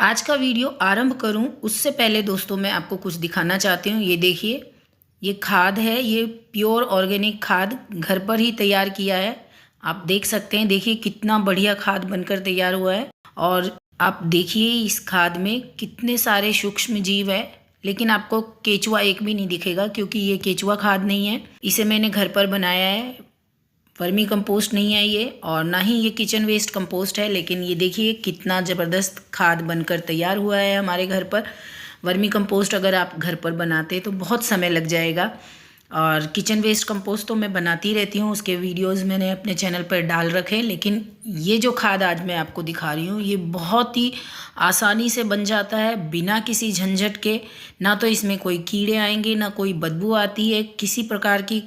आज का वीडियो आरंभ करूं उससे पहले दोस्तों मैं आपको कुछ दिखाना चाहती हूं। ये देखिए, ये खाद है, ये प्योर ऑर्गेनिक खाद घर पर ही तैयार किया है। आप देख सकते हैं, देखिए कितना बढ़िया खाद बनकर तैयार हुआ है। और आप देखिए इस खाद में कितने सारे सूक्ष्म जीव है, लेकिन आपको केचुआ एक भी नहीं दिखेगा क्योंकि ये केचुआ खाद नहीं है। इसे मैंने घर पर बनाया है। वर्मी कंपोस्ट नहीं है ये, और ना ही ये किचन वेस्ट कंपोस्ट है। लेकिन ये देखिए कितना ज़बरदस्त खाद बनकर तैयार हुआ है हमारे घर पर। वर्मी कंपोस्ट अगर आप घर पर बनाते तो बहुत समय लग जाएगा, और किचन वेस्ट कंपोस्ट तो मैं बनाती रहती हूँ, उसके वीडियोस मैंने अपने चैनल पर डाल रखे हैं। लेकिन ये जो खाद आज मैं आपको दिखा रही हूँ ये बहुत ही आसानी से बन जाता है, बिना किसी झंझट के। ना तो इसमें कोई कीड़े आएंगे, ना कोई बदबू आती है, किसी प्रकार की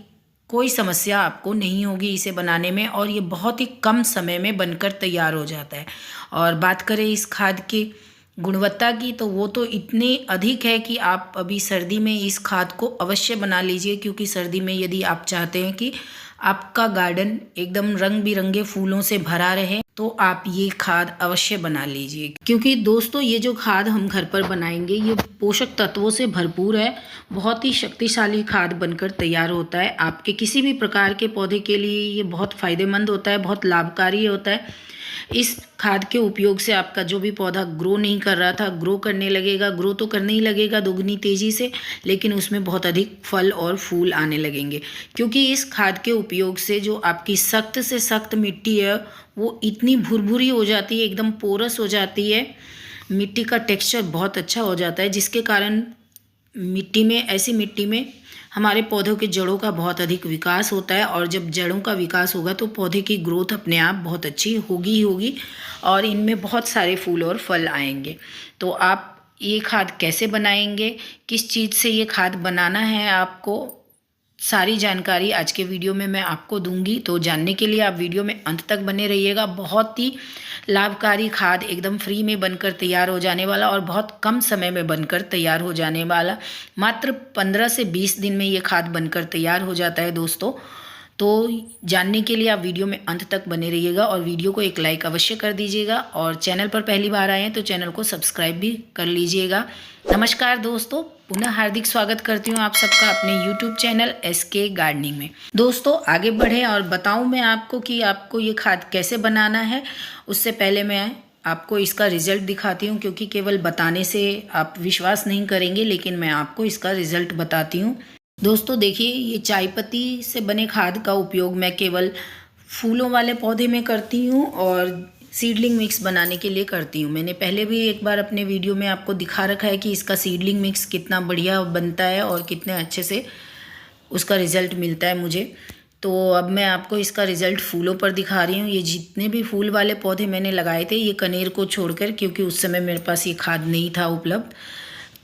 कोई समस्या आपको नहीं होगी इसे बनाने में। और ये बहुत ही कम समय में बनकर तैयार हो जाता है। और बात करें इस खाद की गुणवत्ता की, तो वो तो इतनी अधिक है कि आप अभी सर्दी में इस खाद को अवश्य बना लीजिए। क्योंकि सर्दी में यदि आप चाहते हैं कि आपका गार्डन एकदम रंग बिरंगे फूलों से भरा रहे तो आप ये खाद अवश्य बना लीजिए। क्योंकि दोस्तों ये जो खाद हम घर पर बनाएंगे ये पोषक तत्वों से भरपूर है, बहुत ही शक्तिशाली खाद बनकर तैयार होता है। आपके किसी भी प्रकार के पौधे के लिए ये बहुत फ़ायदेमंद होता है, बहुत लाभकारी होता है। इस खाद के उपयोग से आपका जो भी पौधा ग्रो नहीं कर रहा था ग्रो करने लगेगा। ग्रो तो करने ही लगेगा दुगनी तेज़ी से, लेकिन उसमें बहुत अधिक फल और फूल आने लगेंगे। क्योंकि इस खाद के उपयोग से जो आपकी सख्त से सख्त मिट्टी है वो इतनी भुरभुरी हो जाती है, एकदम पोरस हो जाती है। मिट्टी का टेक्सचर बहुत अच्छा हो जाता है, जिसके कारण मिट्टी में, ऐसी मिट्टी में हमारे पौधों के जड़ों का बहुत अधिक विकास होता है। और जब जड़ों का विकास होगा तो पौधे की ग्रोथ अपने आप बहुत अच्छी होगी ही होगी, और इनमें बहुत सारे फूल और फल आएंगे। तो आप ये खाद कैसे बनाएंगे, किस चीज़ से ये खाद बनाना है, आपको सारी जानकारी आज के वीडियो में मैं आपको दूंगी। तो जानने के लिए आप वीडियो में अंत तक बने रहिएगा। बहुत ही लाभकारी खाद, एकदम फ्री में बनकर तैयार हो जाने वाला और बहुत कम समय में बनकर तैयार हो जाने वाला। मात्र 15 से 20 दिन में ये खाद बनकर तैयार हो जाता है दोस्तों। तो जानने के लिए आप वीडियो में अंत तक बने रहिएगा, और वीडियो को एक लाइक अवश्य कर दीजिएगा। और चैनल पर पहली बार आए हैं तो चैनल को सब्सक्राइब भी कर लीजिएगा। नमस्कार दोस्तों, पुनः हार्दिक स्वागत करती हूँ आप सबका अपने YouTube चैनल SK गार्डनिंग में। दोस्तों आगे बढ़े और बताऊँ मैं आपको कि आपको ये खाद कैसे बनाना है। उससे पहले मैं आपको इसका रिज़ल्ट दिखाती हूँ, क्योंकि केवल बताने से आप विश्वास नहीं करेंगे, लेकिन मैं आपको इसका रिज़ल्ट बताती हूँ। दोस्तों देखिए, ये चाय पत्ती से बने खाद का उपयोग मैं केवल फूलों वाले पौधे में करती हूँ और सीडलिंग मिक्स बनाने के लिए करती हूँ। मैंने पहले भी एक बार अपने वीडियो में आपको दिखा रखा है कि इसका सीडलिंग मिक्स कितना बढ़िया बनता है और कितने अच्छे से उसका रिज़ल्ट मिलता है मुझे। तो अब मैं आपको इसका रिज़ल्ट फूलों पर दिखा रही हूँ। ये जितने भी फूल वाले पौधे मैंने लगाए थे, ये कनेर को छोड़कर, क्योंकि उस समय मेरे पास ये खाद नहीं था उपलब्ध।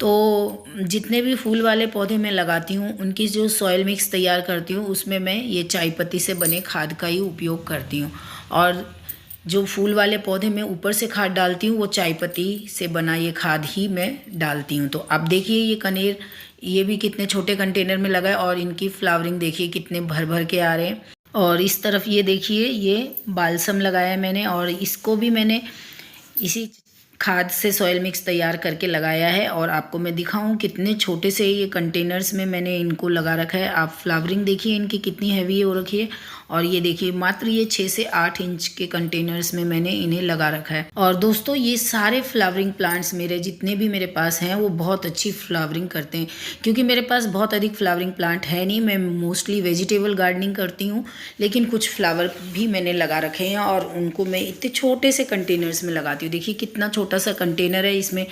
तो जितने भी फूल वाले पौधे मैं लगाती हूँ उनकी जो सॉइल मिक्स तैयार करती हूँ उसमें मैं ये चाय पत्ती से बने खाद का ही उपयोग करती हूँ। और जो फूल वाले पौधे में ऊपर से खाद डालती हूँ वो चाय पत्ती से बना ये खाद ही मैं डालती हूँ। तो अब देखिए ये कनेर, ये भी कितने छोटे कंटेनर में लगा है, और इनकी फ्लावरिंग देखिए कितने भर भर के आ रहे हैं। और इस तरफ ये देखिए, ये बालसम लगाया है मैंने, और इसको भी मैंने इसी खाद से सॉइल मिक्स तैयार करके लगाया है। और आपको मैं दिखाऊं कितने छोटे से ये कंटेनर्स में मैंने इनको लगा रखा है। आप फ्लावरिंग देखिए इनकी कितनी हैवी हो रखी है। और ये देखिए मात्र ये 6 से 8 इंच के कंटेनर्स में मैंने इन्हें लगा रखा है। और दोस्तों ये सारे फ्लावरिंग प्लांट्स मेरे जितने भी मेरे पास हैं वो बहुत अच्छी फ्लावरिंग करते हैं। क्योंकि मेरे पास बहुत अधिक फ्लावरिंग प्लांट है नहीं, मैं मोस्टली वेजिटेबल गार्डनिंग करती हूँ। लेकिन कुछ फ्लावर भी मैंने लगा रखे हैं और उनको मैं इतने छोटे से कंटेनर्स में लगाती हूँ। देखिए कितना छोटा सा कंटेनर है, इसमें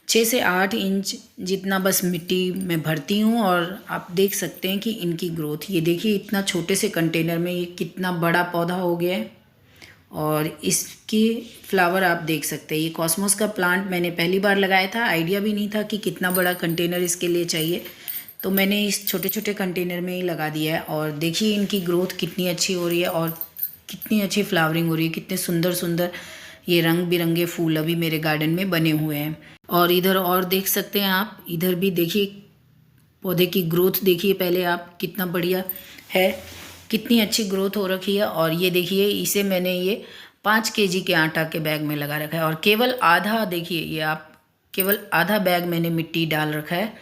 6 से 8 इंच जितना बस मिट्टी में भरती हूँ। और आप देख सकते हैं कि इनकी ग्रोथ, ये देखिए इतना छोटे से कंटेनर में ये कितना बड़ा पौधा हो गया है। और इसके फ्लावर आप देख सकते हैं। ये कॉस्मोस का प्लांट मैंने पहली बार लगाया था, आइडिया भी नहीं था कि कितना बड़ा कंटेनर इसके लिए चाहिए, तो मैंने इस छोटे छोटे कंटेनर में ही लगा दिया है। और देखिए इनकी ग्रोथ कितनी अच्छी हो रही है और कितनी अच्छी फ्लावरिंग हो रही है, कितने सुंदर सुंदर ये रंग बिरंगे फूल अभी मेरे गार्डन में बने हुए हैं। और इधर और देख सकते हैं आप, इधर भी देखिए पौधे की ग्रोथ देखिए पहले आप, कितना बढ़िया है, कितनी अच्छी ग्रोथ हो रखी है। और ये देखिए इसे मैंने ये 5 केजी के आटा के बैग में लगा रखा है और केवल आधा, देखिए ये आप केवल आधा बैग मैंने मिट्टी डाल रखा है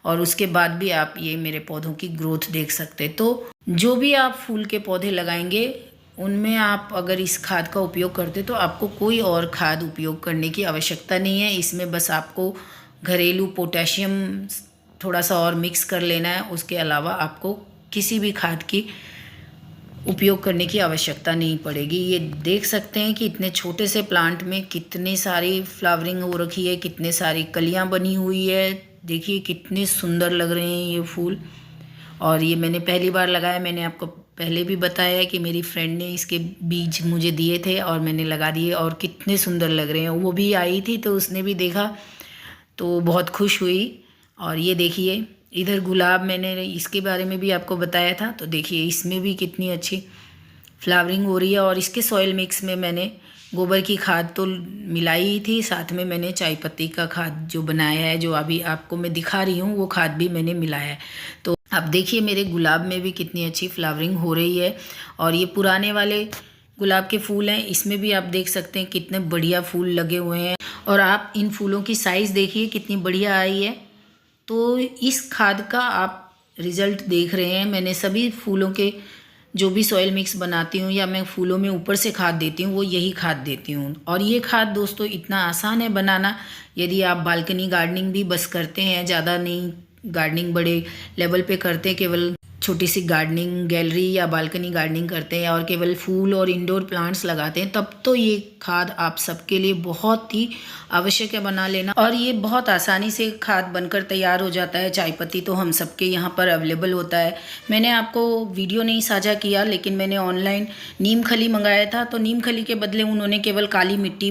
और उसके बाद भी आप ये मेरे पौधों की ग्रोथ देख सकते हैं। तो जो भी आप फूल के पौधे लगाएंगे उनमें आप अगर इस खाद का उपयोग करते तो आपको कोई और खाद उपयोग करने की आवश्यकता नहीं है। इसमें बस आपको घरेलू पोटेशियम थोड़ा सा और मिक्स कर लेना है, उसके अलावा आपको किसी भी खाद की उपयोग करने की आवश्यकता नहीं पड़ेगी। ये देख सकते हैं कि इतने छोटे से प्लांट में कितनी सारी फ्लावरिंग हो रखी है, कितने सारी कलियां बनी हुई है। देखिए कितने सुंदर लग रहे हैं ये फूल। और ये मैंने पहली बार लगाया, मैंने आपको पहले भी बताया है कि मेरी फ्रेंड ने इसके बीज मुझे दिए थे और मैंने लगा दिए और कितने सुंदर लग रहे हैं। वो भी आई थी तो उसने भी देखा तो बहुत खुश हुई। और ये देखिए इधर गुलाब, मैंने इसके बारे में भी आपको बताया था, तो देखिए इसमें भी कितनी अच्छी फ्लावरिंग हो रही है। और इसके सॉइल मिक्स में मैंने गोबर की खाद तो मिलाई ही थी, साथ में मैंने चाय पत्ती का खाद जो बनाया है, जो अभी आपको मैं दिखा रही हूँ, वो खाद भी मैंने मिलाया है। तो अब देखिए मेरे गुलाब में भी कितनी अच्छी फ्लावरिंग हो रही है। और ये पुराने वाले गुलाब के फूल हैं, इसमें भी आप देख सकते हैं कितने बढ़िया फूल लगे हुए हैं। और आप इन फूलों की साइज़ देखिए कितनी बढ़िया आई है। तो इस खाद का आप रिज़ल्ट देख रहे हैं। मैंने सभी फूलों के जो भी सॉइल मिक्स बनाती हूँ या मैं फूलों में ऊपर से खाद देती हूँ, वो यही खाद देती हूँ। और ये खाद दोस्तों इतना आसान है बनाना। यदि आप बालकनी गार्डनिंग भी बस करते हैं, ज़्यादा नहीं गार्डनिंग बड़े लेवल पे करते हैं, केवल छोटी सी गार्डनिंग गैलरी या बालकनी गार्डनिंग करते हैं और केवल फूल और इंडोर प्लांट्स लगाते हैं, तब तो ये खाद आप सबके लिए बहुत ही आवश्यक है बना लेना। और ये बहुत आसानी से खाद बनकर तैयार हो जाता है। चाय पत्ती तो हम सबके यहाँ पर अवेलेबल होता है। मैंने आपको वीडियो नहीं साझा किया, लेकिन मैंने ऑनलाइन नीम खली मंगाया था, तो नीम खली के बदले उन्होंने केवल काली मिट्टी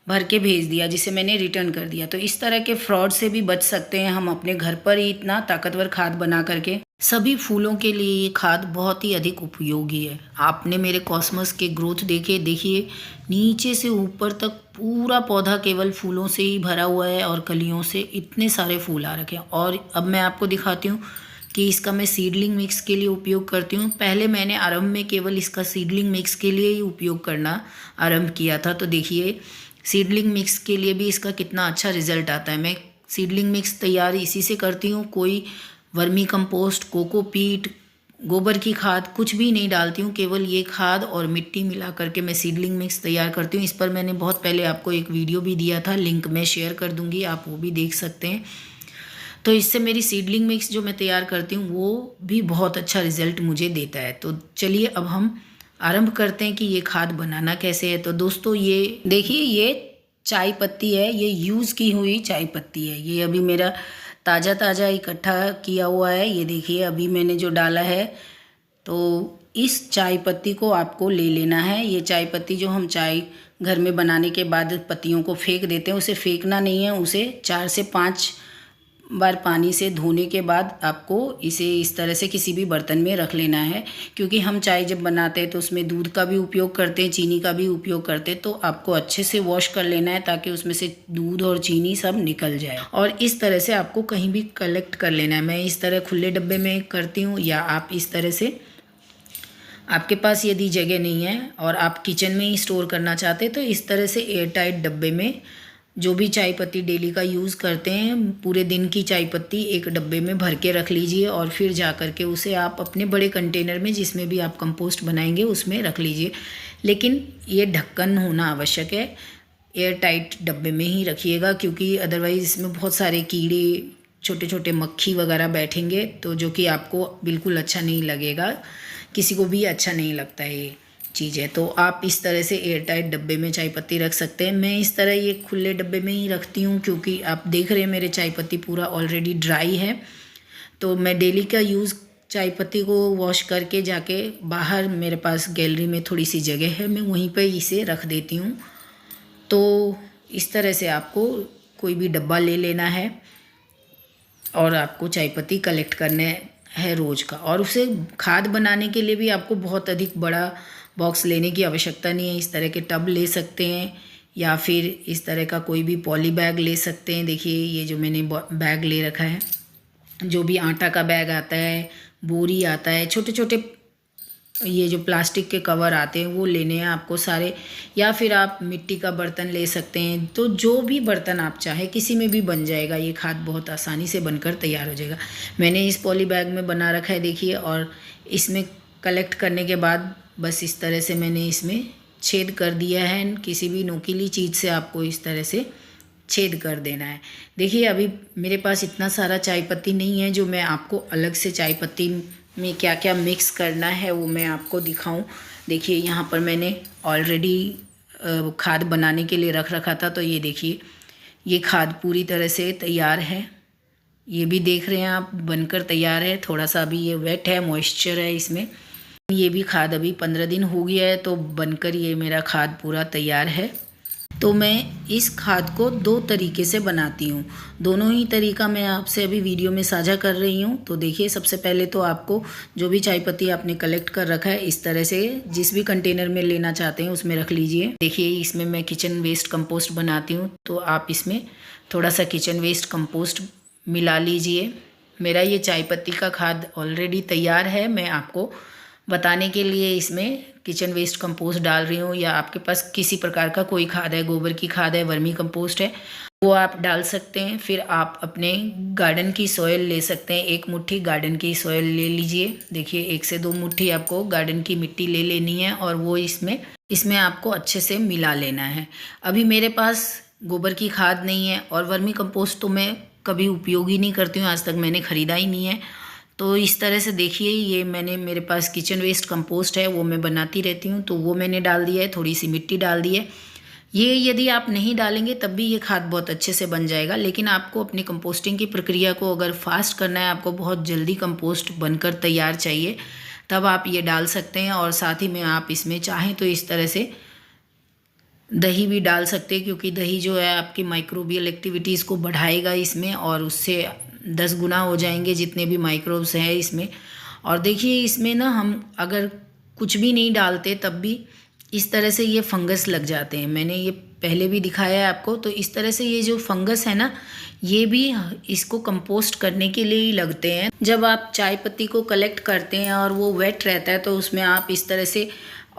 भर के भेज दिया, जिसे मैंने रिटर्न कर दिया। तो इस तरह के फ्रॉड से भी बच सकते हैं हम अपने घर पर ही इतना ताकतवर खाद बना करके। सभी फूलों के लिए ये खाद बहुत ही अधिक उपयोगी है। आपने मेरे कॉस्मस के ग्रोथ देखिए नीचे से ऊपर तक पूरा पौधा केवल फूलों से ही भरा हुआ है और कलियों से इतने सारे फूल आ रखे हैं। और अब मैं आपको दिखाती हूँ कि इसका मैं सीडलिंग मिक्स के लिए उपयोग करती हूँ। पहले मैंने आरंभ में केवल इसका सीडलिंग मिक्स के लिए ही उपयोग करना आरंभ किया था। तो देखिए सीडलिंग मिक्स के लिए भी इसका कितना अच्छा रिजल्ट आता है। मैं सीडलिंग मिक्स तैयार इसी से करती हूँ। कोई वर्मी कंपोस्ट, कोकोपीट, गोबर की खाद कुछ भी नहीं डालती हूँ, केवल ये खाद और मिट्टी मिला करके मैं सीडलिंग मिक्स तैयार करती हूँ। इस पर मैंने बहुत पहले आपको एक वीडियो भी दिया था, लिंक मैं शेयर कर दूँगी, आप वो भी देख सकते हैं। तो इससे मेरी सीडलिंग मिक्स जो मैं तैयार करती हूँ वो भी बहुत अच्छा रिजल्ट मुझे देता है। तो चलिए अब हम आरंभ करते हैं कि ये खाद बनाना कैसे है। तो दोस्तों ये देखिए ये चाय पत्ती है, ये यूज़ की हुई चाय पत्ती है। ये अभी मेरा ताज़ा इकट्ठा किया हुआ है। ये देखिए अभी मैंने जो डाला है, तो इस चाय पत्ती को आपको ले लेना है। ये चाय पत्ती जो हम चाय घर में बनाने के बाद पत्तियों को फेंक देते हैं, उसे फेंकना नहीं है। उसे 4 से 5 बार पानी से धोने के बाद आपको इसे इस तरह से किसी भी बर्तन में रख लेना है, क्योंकि हम चाय जब बनाते हैं तो उसमें दूध का भी उपयोग करते हैं, चीनी का भी उपयोग करते हैं। तो आपको अच्छे से वॉश कर लेना है ताकि उसमें से दूध और चीनी सब निकल जाए। और इस तरह से आपको कहीं भी कलेक्ट कर लेना है। मैं इस तरह खुले डब्बे में करती हूँ, या आप इस तरह से, आपके पास यदि जगह नहीं है और आप किचन में ही स्टोर करना चाहते हैं तो इस तरह से एयर टाइट डब्बे में जो भी चाय पत्ती डेली का यूज़ करते हैं, पूरे दिन की चाय पत्ती एक डब्बे में भर के रख लीजिए और फिर जा कर के उसे आप अपने बड़े कंटेनर में, जिसमें भी आप कंपोस्ट बनाएंगे, उसमें रख लीजिए। लेकिन ये ढक्कन होना आवश्यक है, एयर टाइट डब्बे में ही रखिएगा, क्योंकि अदरवाइज़ इसमें बहुत सारे कीड़े, छोटे छोटे मक्खी वगैरह बैठेंगे, तो जो कि आपको बिल्कुल अच्छा नहीं लगेगा, किसी को भी अच्छा नहीं लगता है ये चीज़ है। तो आप इस तरह से एयर टाइट डब्बे में चाय पत्ती रख सकते हैं। मैं इस तरह ये खुले डब्बे में ही रखती हूँ, क्योंकि आप देख रहे हैं मेरे चाय पत्ती पूरा ऑलरेडी ड्राई है। तो मैं डेली का यूज़ चाय पत्ती को वॉश करके जाके बाहर, मेरे पास गैलरी में थोड़ी सी जगह है, मैं वहीं पर इसे रख देती हूँ। तो इस तरह से आपको कोई भी डब्बा ले लेना है और आपको चाय पत्ती कलेक्ट करने है रोज़ का। और उसे खाद बनाने के लिए भी आपको बहुत अधिक बड़ा बॉक्स लेने की आवश्यकता नहीं है। इस तरह के टब ले सकते हैं, या फिर इस तरह का कोई भी पॉली बैग ले सकते हैं। देखिए ये जो मैंने बैग ले रखा है, जो भी आटा का बैग आता है, बोरी आता है, छोटे छोटे ये जो प्लास्टिक के कवर आते हैं वो लेने हैं आपको सारे, या फिर आप मिट्टी का बर्तन ले सकते हैं। तो जो भी बर्तन आप चाहें किसी में भी बन जाएगा, ये खाद बहुत आसानी से बनकर तैयार हो जाएगा। मैंने इस पॉली बैग में बना रखा है देखिए, और इसमें कलेक्ट करने के बाद बस इस तरह से मैंने इसमें छेद कर दिया है। किसी भी नोकीली चीज़ से आपको इस तरह से छेद कर देना है। देखिए अभी मेरे पास इतना सारा चाय पत्ती नहीं है जो मैं आपको अलग से चाय पत्ती में क्या क्या मिक्स करना है वो मैं आपको दिखाऊं। देखिए यहाँ पर मैंने ऑलरेडी खाद बनाने के लिए रख रखा था, तो ये देखिए ये खाद पूरी तरह से तैयार है। ये भी देख रहे हैं आप बनकर तैयार है। थोड़ा सा अभी ये वेट है, मॉइस्चर है इसमें। ये भी खाद अभी 15 दिन हो गया है, तो बनकर ये मेरा खाद पूरा तैयार है। तो मैं इस खाद को 2 तरीके से बनाती हूँ। दोनों ही तरीका मैं आपसे अभी वीडियो में साझा कर रही हूँ। तो देखिए सबसे पहले तो आपको जो भी चाय पत्ती आपने कलेक्ट कर रखा है इस तरह से जिस भी कंटेनर में लेना चाहते हैं उसमें रख लीजिए। देखिए इसमें मैं किचन वेस्ट कंपोस्ट बनाती हूँ, तो आप इसमें थोड़ा सा किचन वेस्ट कंपोस्ट मिला लीजिए। मेरा ये चाय पत्ती का खाद ऑलरेडी तैयार है। मैं आपको बताने के लिए इसमें किचन वेस्ट कंपोस्ट डाल रही हूँ, या आपके पास किसी प्रकार का कोई खाद है, गोबर की खाद है, वर्मी कंपोस्ट है, वो आप डाल सकते हैं। फिर आप अपने गार्डन की सॉइल ले सकते हैं। 1 मुट्ठी गार्डन की सॉइल ले लीजिए। देखिए 1 से 2 मुट्ठी आपको गार्डन की मिट्टी ले लेनी है, और वो इसमें आपको अच्छे से मिला लेना है। अभी मेरे पास गोबर की खाद नहीं है, और वर्मी कंपोस्ट तो मैं कभी उपयोग ही नहीं करती हूँ, आज तक मैंने ख़रीदा ही नहीं है। तो इस तरह से देखिए ये मेरे पास किचन वेस्ट कंपोस्ट है, वो मैं बनाती रहती हूँ, तो वो मैंने डाल दिया है। थोड़ी सी मिट्टी डाल दी है। ये यदि आप नहीं डालेंगे तब भी ये खाद बहुत अच्छे से बन जाएगा, लेकिन आपको अपनी कंपोस्टिंग की प्रक्रिया को अगर फास्ट करना है, आपको बहुत जल्दी कंपोस्ट बनकर तैयार चाहिए, तब आप ये डाल सकते हैं। और साथ ही में आप इसमें चाहें तो इस तरह से दही भी डाल सकते हैं, क्योंकि दही जो है आपकी माइक्रोबियल एक्टिविटीज़ को बढ़ाएगा इसमें, और उससे 10 गुना हो जाएंगे जितने भी माइक्रोब्स हैं इसमें। और देखिए इसमें ना हम अगर कुछ भी नहीं डालते तब भी इस तरह से ये फंगस लग जाते हैं। मैंने ये पहले भी दिखाया है आपको। तो इस तरह से ये जो फंगस है ना, ये भी इसको कंपोस्ट करने के लिए ही लगते हैं। जब आप चाय पत्ती को कलेक्ट करते हैं और वो वेट रहता है, तो उसमें आप इस तरह से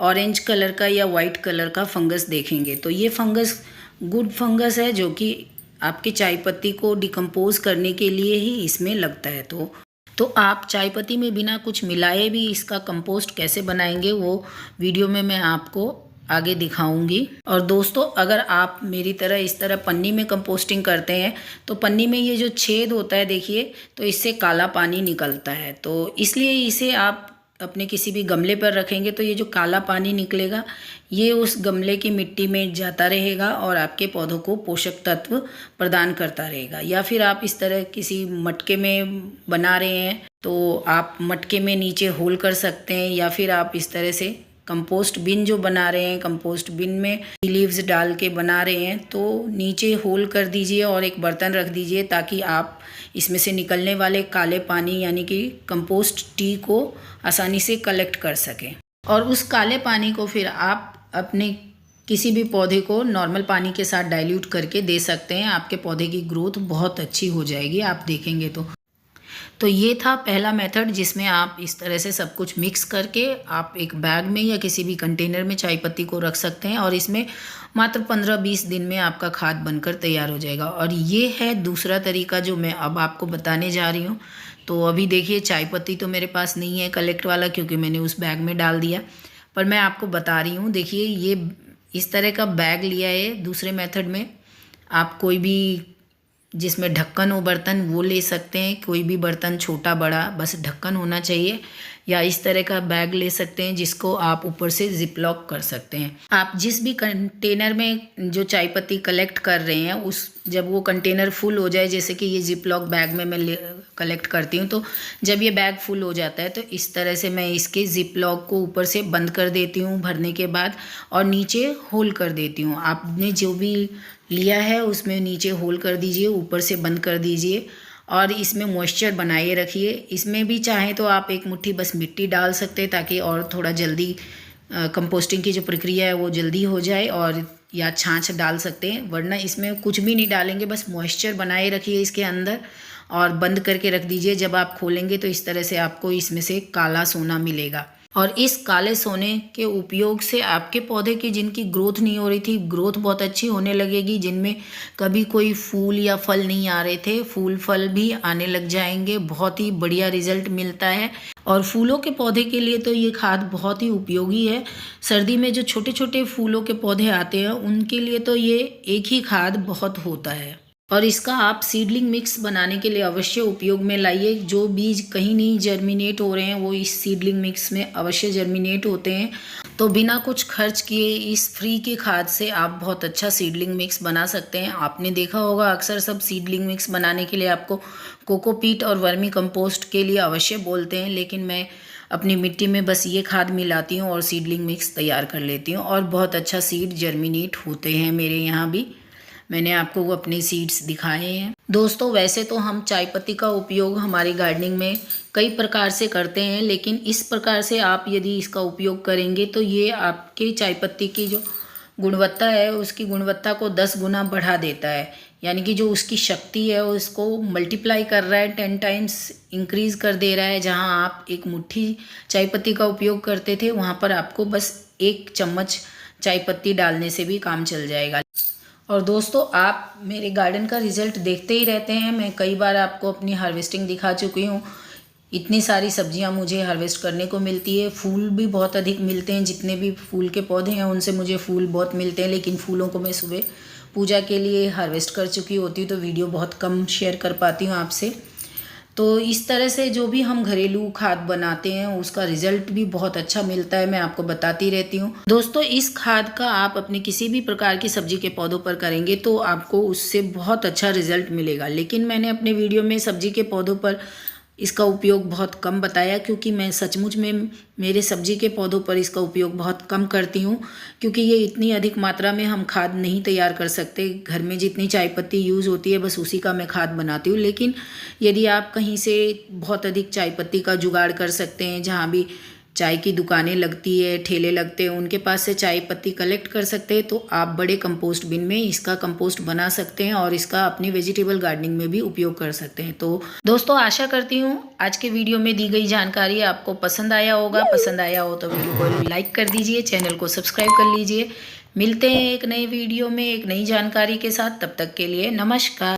ऑरेंज कलर का या वाइट कलर का फंगस देखेंगे। तो ये फंगस गुड फंगस है, जो कि आपकी चाय पत्ती को डिकम्पोज करने के लिए ही इसमें लगता है। तो आप चाय पत्ती में बिना कुछ मिलाए भी इसका कंपोस्ट कैसे बनाएंगे वो वीडियो में मैं आपको आगे दिखाऊंगी। और दोस्तों अगर आप मेरी तरह इस तरह पन्नी में कंपोस्टिंग करते हैं, तो पन्नी में ये जो छेद होता है देखिए, तो इससे काला पानी निकलता है। तो इसलिए इसे आप अपने किसी भी गमले पर रखेंगे तो ये जो काला पानी निकलेगा ये उस गमले की मिट्टी में जाता रहेगा और आपके पौधों को पोषक तत्व प्रदान करता रहेगा। या फिर आप इस तरह किसी मटके में बना रहे हैं तो आप मटके में नीचे होल कर सकते हैं, या फिर आप इस तरह से कंपोस्ट बिन जो बना रहे हैं, कंपोस्ट बिन में लीव्स डाल के बना रहे हैं तो नीचे होल कर दीजिए और एक बर्तन रख दीजिए, ताकि आप इसमें से निकलने वाले काले पानी यानी कि कंपोस्ट टी को आसानी से कलेक्ट कर सकें। और उस काले पानी को फिर आप अपने किसी भी पौधे को नॉर्मल पानी के साथ डाइल्यूट करके दे सकते हैं। आपके पौधे की ग्रोथ बहुत अच्छी हो जाएगी, आप देखेंगे तो ये था पहला मेथड, जिसमें आप इस तरह से सब कुछ मिक्स करके आप एक बैग में या किसी भी कंटेनर में चाय पत्ती को रख सकते हैं और इसमें मात्र 15-20 दिन में आपका खाद बनकर तैयार हो जाएगा। और ये है दूसरा तरीका जो मैं अब आपको बताने जा रही हूँ। तो अभी देखिए चाय पत्ती तो मेरे पास नहीं है कलेक्ट वाला, क्योंकि मैंने उस बैग में डाल दिया, पर मैं आपको बता रही हूँ। देखिए ये इस तरह का बैग लिया है। दूसरे मेथड में आप कोई भी जिसमें ढक्कन हो बर्तन वो ले सकते हैं, कोई भी बर्तन छोटा बड़ा बस ढक्कन होना चाहिए, या इस तरह का बैग ले सकते हैं जिसको आप ऊपर से जिप लॉक कर सकते हैं। आप जिस भी कंटेनर में जो चाय पत्ती कलेक्ट कर रहे हैं उस जब वो कंटेनर फुल हो जाए, जैसे कि ये जिप लॉक बैग में मैं कलेक्ट करती हूँ, तो जब ये बैग फुल हो जाता है तो इस तरह से मैं इसके जिप लॉक को ऊपर से बंद कर देती हूँ भरने के बाद, और नीचे होल कर देती हूँ। आपने जो भी लिया है उसमें नीचे होल कर दीजिए, ऊपर से बंद कर दीजिए और इसमें मॉइस्चर बनाए रखिए। इसमें भी चाहें तो आप एक मुट्ठी बस मिट्टी डाल सकते हैं, ताकि और थोड़ा जल्दी कंपोस्टिंग की जो प्रक्रिया है वो जल्दी हो जाए, और या छाछ डाल सकते हैं, वरना इसमें कुछ भी नहीं डालेंगे, बस मॉइस्चर बनाए रखिए इसके अंदर और बंद करके रख दीजिए। जब आप खोलेंगे तो इस तरह से आपको इसमें से काला सोना मिलेगा। और इस काले सोने के उपयोग से आपके पौधे की जिनकी ग्रोथ नहीं हो रही थी, ग्रोथ बहुत अच्छी होने लगेगी। जिनमें कभी कोई फूल या फल नहीं आ रहे थे, फूल फल भी आने लग जाएंगे। बहुत ही बढ़िया रिजल्ट मिलता है। और फूलों के पौधे के लिए तो ये खाद बहुत ही उपयोगी है। सर्दी में जो छोटे छोटे फूलों के पौधे आते हैं उनके लिए तो ये एक ही खाद बहुत होता है। और इसका आप सीडलिंग मिक्स बनाने के लिए अवश्य उपयोग में लाइए। जो बीज कहीं नहीं जर्मिनेट हो रहे हैं वो इस सीडलिंग मिक्स में अवश्य जर्मिनेट होते हैं। तो बिना कुछ खर्च किए इस फ्री की खाद से आप बहुत अच्छा सीडलिंग मिक्स बना सकते हैं। आपने देखा होगा अक्सर सब सीडलिंग मिक्स बनाने के लिए आपको कोकोपीट और वर्मी कंपोस्ट के लिए अवश्य बोलते हैं, लेकिन मैं अपनी मिट्टी में बस ये खाद मिलाती हूँ और सीडलिंग मिक्स तैयार कर लेती हूँ और बहुत अच्छा सीड जर्मिनेट होते हैं मेरे यहाँ भी। मैंने आपको वो अपने सीड्स दिखाए हैं। दोस्तों वैसे तो हम चाय पत्ती का उपयोग हमारी गार्डनिंग में कई प्रकार से करते हैं, लेकिन इस प्रकार से आप यदि इसका उपयोग करेंगे तो ये आपके चाय पत्ती की जो गुणवत्ता है उसकी गुणवत्ता को 10 गुना बढ़ा देता है। यानी कि जो उसकी शक्ति है उसको मल्टीप्लाई कर रहा है, 10 टाइम्स इंक्रीज कर दे रहा है। जहाँ आप एक मुट्ठी चाय पत्ती का उपयोग करते थे वहाँ पर आपको बस 1 चम्मच चाय पत्ती डालने से भी काम चल जाएगा। और दोस्तों आप मेरे गार्डन का रिज़ल्ट देखते ही रहते हैं। मैं कई बार आपको अपनी हार्वेस्टिंग दिखा चुकी हूँ। इतनी सारी सब्जियां मुझे हार्वेस्ट करने को मिलती है। फूल भी बहुत अधिक मिलते हैं। जितने भी फूल के पौधे हैं उनसे मुझे फूल बहुत मिलते हैं, लेकिन फूलों को मैं सुबह पूजा के लिए हार्वेस्ट कर चुकी होती हूँ तो वीडियो बहुत कम शेयर कर पाती हूँ आपसे। तो इस तरह से जो भी हम घरेलू खाद बनाते हैं उसका रिजल्ट भी बहुत अच्छा मिलता है, मैं आपको बताती रहती हूँ। दोस्तों इस खाद का आप अपने किसी भी प्रकार की सब्जी के पौधों पर करेंगे तो आपको उससे बहुत अच्छा रिजल्ट मिलेगा। लेकिन मैंने अपने वीडियो में सब्जी के पौधों पर इसका उपयोग बहुत कम बताया, क्योंकि मैं सचमुच में मेरे सब्जी के पौधों पर इसका उपयोग बहुत कम करती हूँ, क्योंकि ये इतनी अधिक मात्रा में हम खाद नहीं तैयार कर सकते। घर में जितनी चाय पत्ती यूज़ होती है बस उसी का मैं खाद बनाती हूँ। लेकिन यदि आप कहीं से बहुत अधिक चाय पत्ती का जुगाड़ कर सकते हैं, जहाँ भी चाय की दुकानें लगती है, ठेले लगते हैं, उनके पास से चाय पत्ती कलेक्ट कर सकते हैं, तो आप बड़े कंपोस्ट बिन में इसका कंपोस्ट बना सकते हैं और इसका अपनी वेजिटेबल गार्डनिंग में भी उपयोग कर सकते हैं। तो दोस्तों आशा करती हूँ आज के वीडियो में दी गई जानकारी आपको पसंद आया होगा। पसंद आया हो तो वीडियो को लाइक कर दीजिए, चैनल को सब्सक्राइब कर लीजिए। मिलते हैं एक नए वीडियो में एक नई जानकारी के साथ। तब तक के लिए नमस्कार।